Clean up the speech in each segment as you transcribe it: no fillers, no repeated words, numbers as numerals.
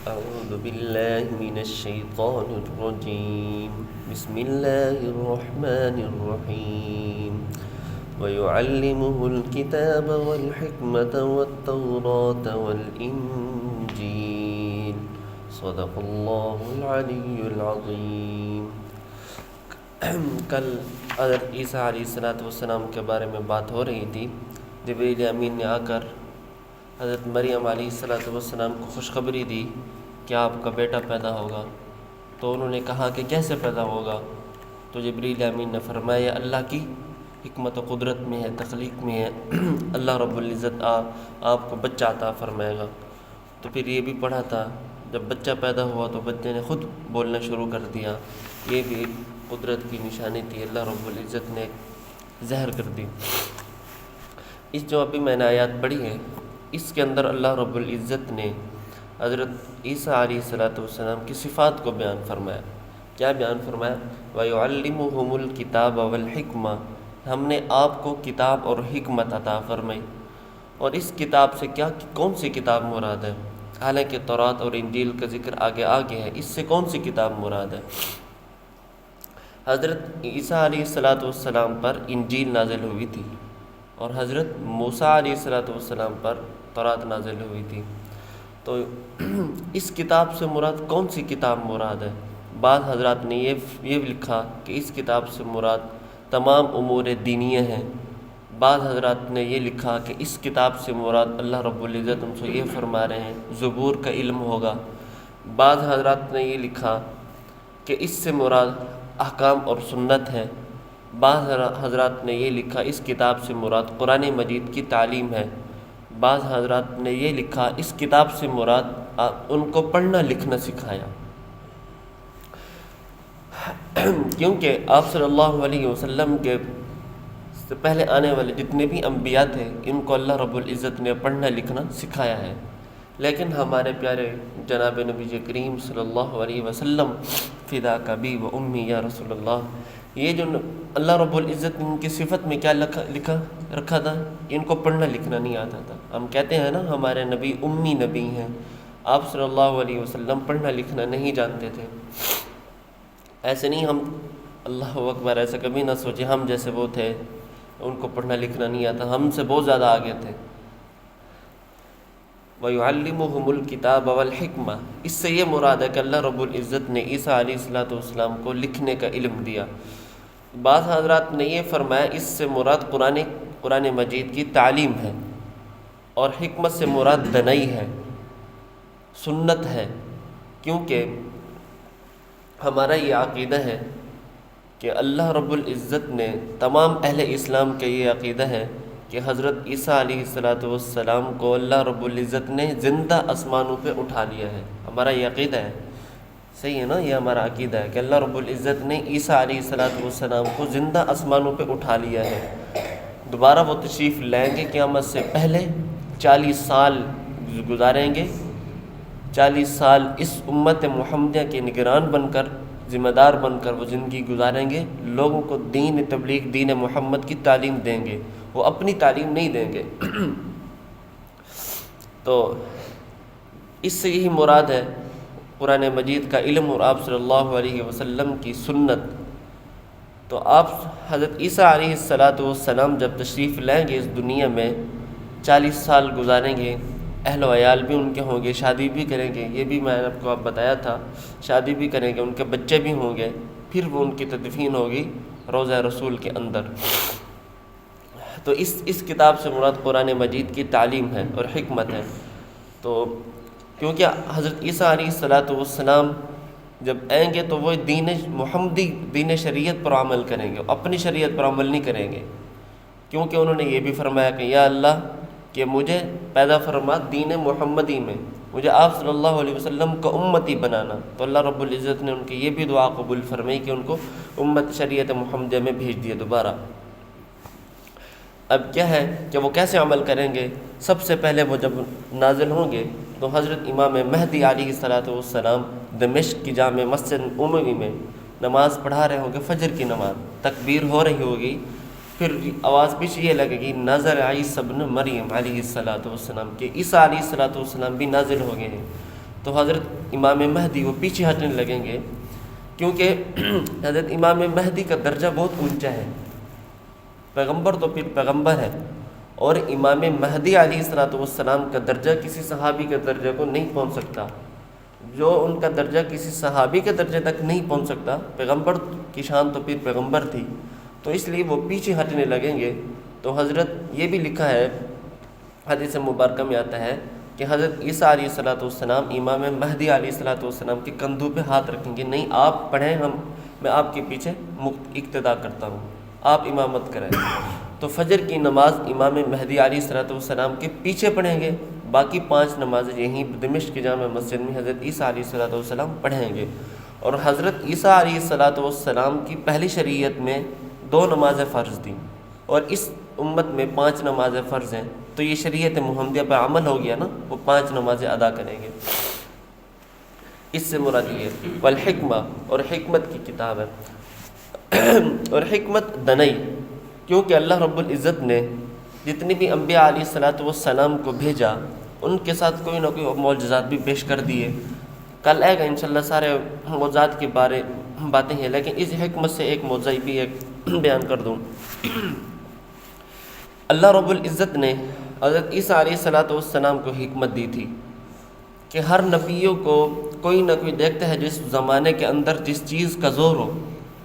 أعوذ بالله من الشيطان الرجيم بسم الله الرحمن الرحيم ويعلمه الكتاب والحكمة والتوراة والإنجيل صدق الله العلي العظيم۔ کل حضرت عیسیٰ علیہ السلام کے بارے میں بات ہو رہی تھی۔ جبریل امین نے آ کر حضرت مریم علیہ السلام کو خوشخبری دی کہ آپ کا بیٹا پیدا ہوگا، تو انہوں نے کہا کہ کیسے پیدا ہوگا؟ تو جبریل امین نے فرمایا اللہ کی حکمت و قدرت میں ہے، تخلیق میں ہے، اللہ رب العزت آپ کو بچہ عطا فرمائے گا۔ تو پھر یہ بھی پڑھا تھا جب بچہ پیدا ہوا تو بچے نے خود بولنا شروع کر دیا، یہ بھی قدرت کی نشانی تھی، اللہ رب العزت نے ظاہر کر دی۔ اس جو ابھی میں نے آیات پڑھی ہے، اس کے اندر اللہ رب العزت نے حضرت عیسیٰ علیہ السلام کی صفات کو بیان فرمایا۔ کیا بیان فرمایا؟ وَيُعَلِّمُهُمُ الْكِتَابَ وَالْحِكْمَةَ، ہم نے آپ کو کتاب اور حکمت عطا فرمائی۔ اور اس کتاب سے کون سی کتاب مراد ہے؟ حالانکہ تورات اور انجیل کا ذکر آگے ہے، اس سے کون سی کتاب مراد ہے؟ حضرت عیسیٰ علیہ السلام پر انجیل نازل ہوئی تھی، اور حضرت موسیٰ علیہ السلام پر تورات نازل ہوئی تھی۔ تو اس کتاب سے مراد کون سی کتاب مراد ہے؟ بعض حضرات نے یہ لکھا کہ اس کتاب سے مراد تمام امور دینیہ ہیں۔ بعض حضرات نے یہ لکھا کہ اس کتاب سے مراد اللہ رب العزت ان سے یہ فرما رہے ہیں زبور کا علم ہوگا۔ بعض حضرات نے یہ لکھا کہ اس سے مراد احکام اور سنت ہے۔ بعض حضرات نے یہ لکھا اس کتاب سے مراد قرآن مجید کی تعلیم ہے۔ بعض حضرات نے یہ لکھا اس کتاب سے مراد ان کو پڑھنا لکھنا سکھایا، کیونکہ آپ صلی اللہ علیہ وسلم کے سے پہلے آنے والے جتنے بھی انبیاء تھے ان کو اللہ رب العزت نے پڑھنا لکھنا سکھایا ہے۔ لیکن ہمارے پیارے جناب نبی کریم صلی اللہ علیہ وسلم فداک ابی و امی یا رسول اللہ، یہ جو اللہ رب العزت نے ان کی صفت میں کیا رکھا تھا؟ ان کو پڑھنا لکھنا نہیں آتا تھا۔ ہم کہتے ہیں نا ہمارے نبی امی نبی ہیں، آپ صلی اللہ علیہ وسلم پڑھنا لکھنا نہیں جانتے تھے۔ ایسے نہیں، ہم اللہ اکبر ایسا کبھی نہ سوچے ہم جیسے وہ تھے ان کو پڑھنا لکھنا نہیں آتا، ہم سے بہت زیادہ آگے تھے۔ وَيُعَلِّمُهُمُ الْكِتَابَ وَالْحِكْمَةَ، اس سے یہ مراد ہے کہ اللہ رب العزت نے عیسیٰ علیہ السلام کو لکھنے کا علم دیا۔ بعض حضرات نے یہ فرمایا اس سے مراد قرآن مجید کی تعلیم ہے، اور حکمت سے مراد دنائی ہے، سنت ہے، کیونکہ ہمارا یہ عقیدہ ہے کہ اللہ رب العزت نے تمام اہل اسلام کا یہ عقیدہ ہے کہ حضرت عیسیٰ علیہ السلام کو اللہ رب العزت نے زندہ آسمانوں پہ اٹھا لیا ہے۔ ہمارا یہ عقیدہ ہے، صحیح ہے نا؟ یہ ہمارا عقیدہ ہے کہ اللہ رب العزت نے عیسیٰ علیہ السلام کو زندہ آسمانوں پہ اٹھا لیا ہے۔ دوبارہ وہ تشریف لائیں گے قیامت سے پہلے، 40 سال گزاریں گے، 40 سال اس امت محمدیہ کے نگران بن کر، ذمہ دار بن کر وہ زندگی گزاریں گے، لوگوں کو دین تبلیغ، دین محمد کی تعلیم دیں گے، وہ اپنی تعلیم نہیں دیں گے۔ تو اس سے یہی مراد ہے قرآن مجید کا علم اور آپ صلی اللہ علیہ وسلم کی سنت۔ تو آپ حضرت عیسیٰ علیہ السلام جب تشریف لائیں گے اس دنیا میں، 40 سال گزاریں گے، اہل و عیال بھی ان کے ہوں گے، شادی بھی کریں گے، یہ بھی میں نے آپ کو بتایا تھا، شادی بھی کریں گے، ان کے بچے بھی ہوں گے، پھر وہ ان کی تدفین ہوگی روضہ رسول کے اندر۔ تو اس کتاب سے مراد قرآن مجید کی تعلیم ہے اور حکمت ہے۔ تو کیونکہ حضرت عیسیٰ علیہ السلام جب آئیں گے تو وہ دین محمدی، دین شریعت پر عمل کریں گے، اپنی شریعت پر عمل نہیں کریں گے، کیونکہ انہوں نے یہ بھی فرمایا کہ یا اللہ کہ مجھے پیدا فرما دین محمدی میں، مجھے آپ صلی اللہ علیہ وسلم کا امتی بنانا۔ تو اللہ رب العزت نے ان کی یہ بھی دعا قبول فرمائی کہ ان کو امت شریعت محمدیہ میں بھیج دیا دوبارہ۔ اب کیا ہے کہ وہ کیسے عمل کریں گے؟ سب سے پہلے وہ جب نازل ہوں گے تو حضرت امام مہدی علیہ السلام دمشق کی جامع مسجد عموی میں نماز پڑھا رہے ہوں گے، فجر کی نماز، تکبیر ہو رہی ہوگی، پھر آواز پیچھے یہ لگے گی نظر عیسیٰ ابن مریم علیہ السلام کہ عیسیٰ علیہ السلام بھی نازل ہو گئے ہیں۔ تو حضرت امام مہدی وہ پیچھے ہٹنے لگیں گے، کیونکہ حضرت امام مہدی کا درجہ بہت اونچا ہے، پیغمبر تو پھر پیغمبر ہے، اور امام مہدی علیہ السلام کا درجہ کسی صحابی کے درجے کو نہیں پہنچ سکتا، جو ان کا درجہ کسی صحابی کے درجے تک نہیں پہنچ سکتا، پیغمبر کی شان تو پھر پیغمبر تھی، تو اس لیے وہ پیچھے ہٹنے لگیں گے۔ تو حضرت یہ بھی لکھا ہے، حدیث مبارکہ میں آتا ہے کہ حضرت عیسیٰ علیہ السلام امام مہدی علیہ السلام کے کندھوں پہ ہاتھ رکھیں گے، نہیں آپ پڑھیں، میں آپ کے پیچھے اقتدا کرتا ہوں، آپ امامت کریں۔ تو فجر کی نماز امام مہدی علیہ السلام کے پیچھے پڑھیں گے، باقی 5 نمازیں یہیں دمشق کی جامع مسجد میں حضرت عیسیٰ علیہ السلام پڑھیں گے۔ اور حضرت عیسیٰ علیہ السلام کی پہلی شریعت میں 2 نمازیں فرض تھیں، اور اس امت میں 5 نمازیں فرض ہیں، تو یہ شریعت محمدیہ پر عمل ہو گیا نا، وہ 5 نمازیں ادا کریں گے۔ اس سے مراد یہ والحکمہ، اور حکمت کی کتاب ہے، اور حکمت دنئی، کیونکہ اللہ رب العزت نے جتنی بھی انبیاء علیہ السلام کو بھیجا ان کے ساتھ کوئی نہ کوئی معجزات بھی پیش کر دیے، کل آئے گا انشاءاللہ سارے معجزات کے بارے باتیں ہیں، لیکن اس حکمت سے ایک معجزہ بھی ایک بیان کر دوں۔ اللہ رب العزت نے حضرت عیسیٰ علیہ السلام کو حکمت دی تھی کہ ہر نبیوں کو کوئی نہ کوئی دیکھتا ہے جس زمانے کے اندر جس چیز کا زور ہو،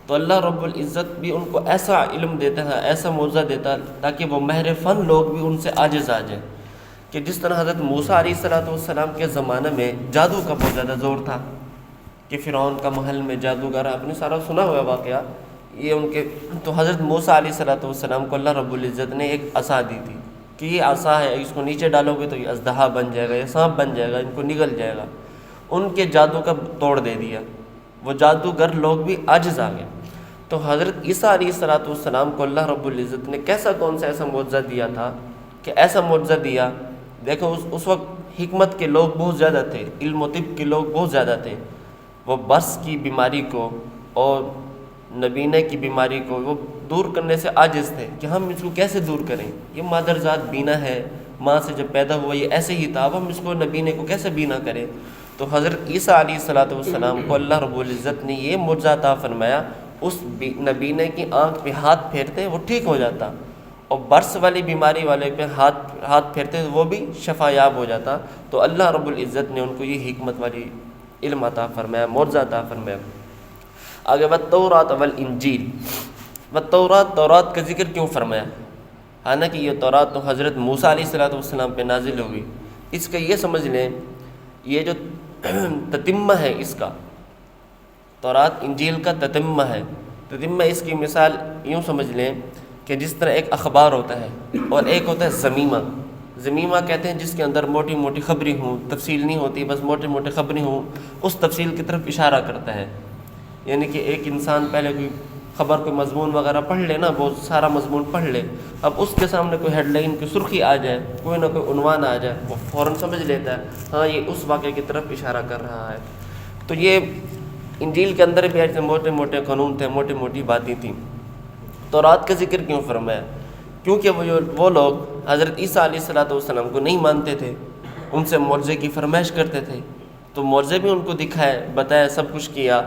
تو اللہ رب العزت بھی ان کو ایسا علم دیتا ہے، ایسا معجزہ دیتا ہے تاکہ وہ ماہر فن لوگ بھی ان سے عاجز آ جائیں، کہ جس طرح حضرت موسیٰ علیہ السلام کے زمانے میں جادو کا بہت زیادہ زور تھا، کہ فرعون کا محل میں جادوگر، آپ نے سارا سنا ہوا واقعہ یہ ان کے، تو حضرت موسیٰ علیہ السلام کو اللہ رب العزت نے ایک عصا دی تھی کہ یہ عصا ہے، اس کو نیچے ڈالو گے تو یہ اژدہا بن جائے گا، یہ سانپ بن جائے گا، ان کو نگل جائے گا۔ ان کے جادو کا توڑ دے دیا، وہ جادوگر لوگ بھی عاجز آ گئے۔ تو حضرت عیسیٰ علیہ السلام کو اللہ رب العزت نے کون سا ایسا معجزہ دیا تھا کہ ایسا معجزہ دیا، دیکھو اس وقت حکمت کے لوگ بہت زیادہ تھے، علم و طب کے لوگ بہت زیادہ تھے، وہ برس کی بیماری کو اور نبینے کی بیماری کو وہ دور کرنے سے عاجز تھے کہ ہم اس کو کیسے دور کریں، یہ مادرزاد بینا ہے، ماں سے جب پیدا ہوا یہ ایسے ہی تھا، اب ہم اس کو نبینے کو کیسے بینا کریں۔ تو حضرت عیسیٰ علیہ السلام کو اللہ رب العزت نے یہ معجزہ عطا فرمایا، اس نبینے کی آنکھ پہ ہاتھ پھیرتے وہ ٹھیک ہو جاتا، اور برس والی بیماری والے پہ ہاتھ پھیرتے وہ بھی شفا یاب ہو جاتا۔ تو اللہ رب العزت نے ان کو یہ حکمت والی علم عطا فرمایا، معجزہ عطا فرمایا۔ آگے والتوراۃ والانجیل، تورات کا ذکر کیوں فرمایا؟ حالانکہ یہ تورات تو حضرت موسیٰ علیہ السلام پہ نازل ہوئی، اس کا یہ سمجھ لیں یہ جو تتمہ ہے اس کا، تورات انجیل کا تتمہ ہے۔ تتمہ اس کی مثال یوں سمجھ لیں کہ جس طرح ایک اخبار ہوتا ہے اور ایک ہوتا ہے زمیمہ۔ زمیمہ کہتے ہیں جس کے اندر موٹی موٹی خبریں ہوں، تفصیل نہیں ہوتی، بس موٹے موٹے خبریں ہوں، اس تفصیل کی طرف اشارہ کرتا ہے، یعنی کہ ایک انسان پہلے کوئی خبر کوئی مضمون وغیرہ پڑھ لے نا، وہ سارا مضمون پڑھ لے، اب اس کے سامنے کوئی ہیڈ لائن کی سرخی آ جائے، کوئی نہ کوئی عنوان آ جائے، وہ فوراً سمجھ لیتا ہے ہاں یہ اس واقعے کی طرف اشارہ کر رہا ہے۔ تو یہ انجیل کے اندر بھی ایسے موٹے موٹے قانون تھے، موٹی موٹی باتیں تھیں۔ تورات کا ذکر کیوں فرمایا؟ کیونکہ وہ لوگ حضرت عیسیٰ علیہ السلام کو نہیں مانتے تھے، ان سے معجزے کی فرمائش کرتے تھے، تو معجزے بھی ان کو دکھائے، بتایا، سب کچھ کیا۔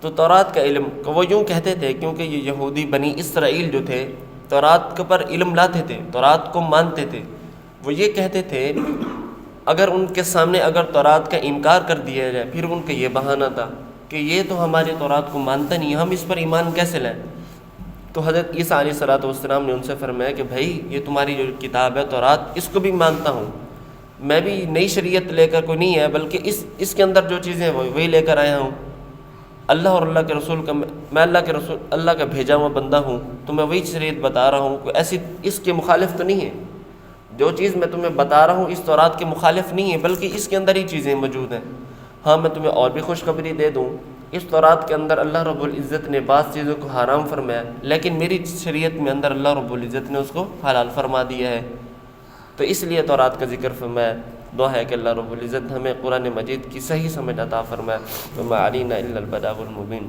تو تورات کا علم وہ یوں کہتے تھے، کیونکہ یہ یہودی بنی اسرائیل جو تھے تورات کے پر علم لاتے تھے، تورات کو مانتے تھے، وہ یہ کہتے تھے اگر ان کے سامنے اگر تورات کا انکار کر دیا جائے، پھر ان کا یہ بہانہ تھا کہ یہ تو ہماری تورات کو مانتا نہیں، ہم اس پر ایمان کیسے لائیں؟ تو حضرت عیسیٰ علیہ السلام نے ان سے فرمایا کہ بھائی یہ تمہاری جو کتاب ہے تورات، اس کو بھی مانتا ہوں، میں بھی نئی شریعت لے کر کوئی نہیں ہے، بلکہ اس کے اندر جو چیزیں وہی لے کر آیا ہوں، اللہ اور اللہ کے رسول کا، میں اللہ کا بھیجا ہوا بندہ ہوں، تو میں وہی شریعت بتا رہا ہوں، کوئی ایسی اس کے مخالف تو نہیں ہے، جو چیز میں تمہیں بتا رہا ہوں اس تورات کے مخالف نہیں ہے، بلکہ اس کے اندر ہی چیزیں موجود ہیں۔ ہاں میں تمہیں اور بھی خوشخبری دے دوں، اس تورات کے اندر اللہ رب العزت نے بعض چیزوں کو حرام فرمایا، لیکن میری شریعت میں اندر اللہ رب العزت نے اس کو حلال فرما دیا ہے، تو اس لیے تورات کا ذکر فرمایا۔ دعا ہے کہ اللہ رب العزت ہمیں قرآن مجید کی صحیح سمجھ عطا فرمائے۔ وما علینا الا البلاغ المبین۔